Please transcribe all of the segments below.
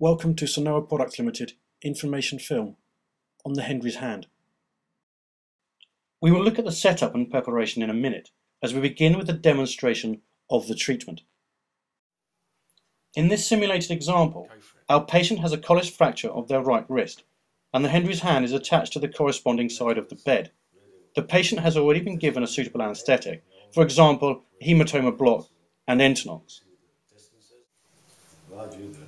Welcome to SonoA Products Ltd information film on the Hendry's hand. We will look at the setup and preparation in a minute as we begin with a demonstration of the treatment. In this simulated example, our patient has a Colles fracture of their right wrist and the Hendry's hand is attached to the corresponding side of the bed. The patient has already been given a suitable anaesthetic, for example, hematoma block and Entonox.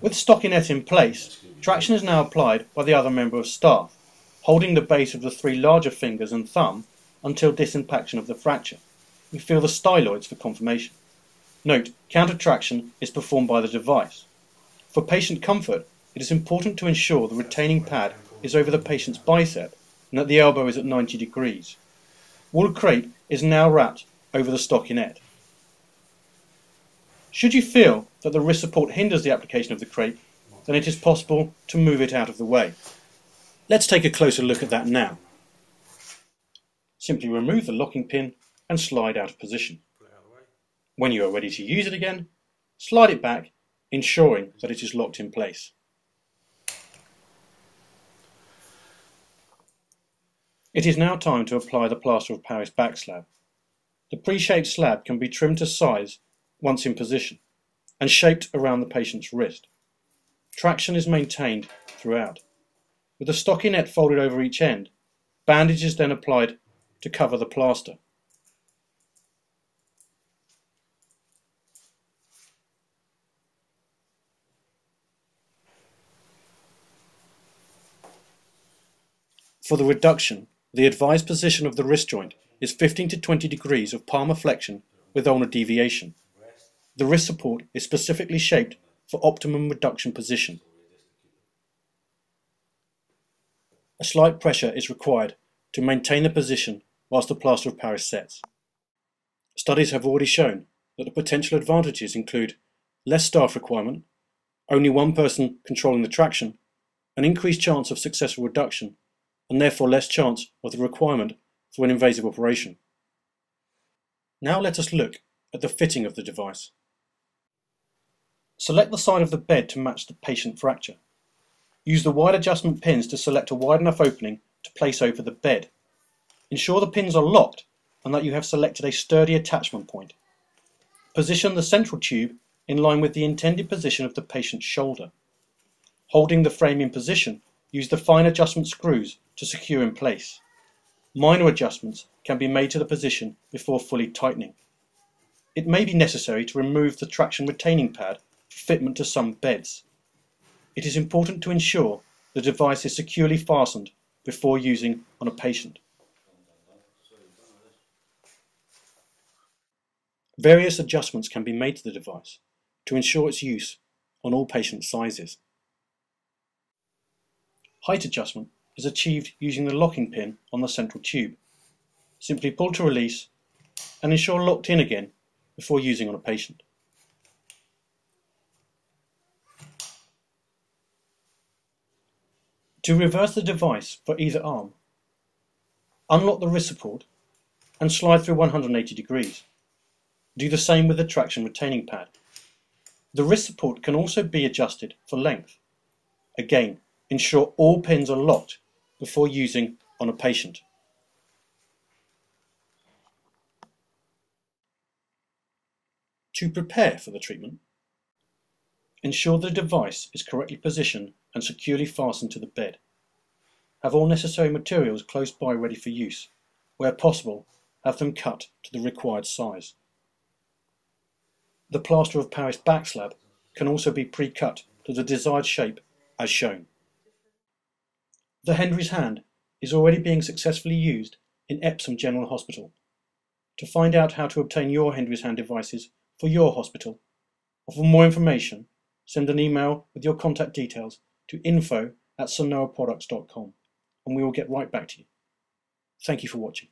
With stockinette in place, traction is now applied by the other member of staff, holding the base of the three larger fingers and thumb until disimpaction of the fracture. We feel the styloids for confirmation. Note, counter-traction is performed by the device. For patient comfort, it is important to ensure the retaining pad is over the patient's bicep and that the elbow is at 90 degrees. Wool crepe is now wrapped over the stockinette. Should you feel that the wrist support hinders the application of the crepe, then it is possible to move it out of the way. Let's take a closer look at that now. Simply remove the locking pin and slide out of position. When you are ready to use it again, slide it back, ensuring that it is locked in place. It is now time to apply the plaster of Paris back slab. The pre-shaped slab can be trimmed to size once in position and shaped around the patient's wrist. Traction is maintained throughout. With the stockinette folded over each end, bandage is then applied to cover the plaster. For the reduction, the advised position of the wrist joint is 15 to 20 degrees of palmar flexion with ulnar deviation. The wrist support is specifically shaped for optimum reduction position. A slight pressure is required to maintain the position whilst the plaster of Paris sets. Studies have already shown that the potential advantages include less staff requirement, only one person controlling the traction, an increased chance of successful reduction, and therefore less chance of the requirement for an invasive operation. Now let us look at the fitting of the device. Select the side of the bed to match the patient fracture. Use the wide adjustment pins to select a wide enough opening to place over the bed. Ensure the pins are locked and that you have selected a sturdy attachment point. Position the central tube in line with the intended position of the patient's shoulder. Holding the frame in position, use the fine adjustment screws to secure in place. Minor adjustments can be made to the position before fully tightening. It may be necessary to remove the traction retaining pad for fitment to some beds. It is important to ensure the device is securely fastened before using on a patient. Various adjustments can be made to the device to ensure its use on all patient sizes. Height adjustment is achieved using the locking pin on the central tube. Simply pull to release and ensure locked in again before using on a patient. To reverse the device for either arm, unlock the wrist support and slide through 180 degrees. Do the same with the traction retaining pad. The wrist support can also be adjusted for length. Again, ensure all pins are locked before using on a patient. To prepare for the treatment, ensure the device is correctly positioned and securely fastened to the bed. Have all necessary materials close by ready for use. Where possible, have them cut to the required size. The plaster of Paris back slab can also be pre-cut to the desired shape as shown. The Hendry's hand is already being successfully used in Epsom General Hospital. To find out how to obtain your Hendry's hand devices for your hospital, or for more information, send an email with your contact details to info@sonoaproducts.com and we will get right back to you. Thank you for watching.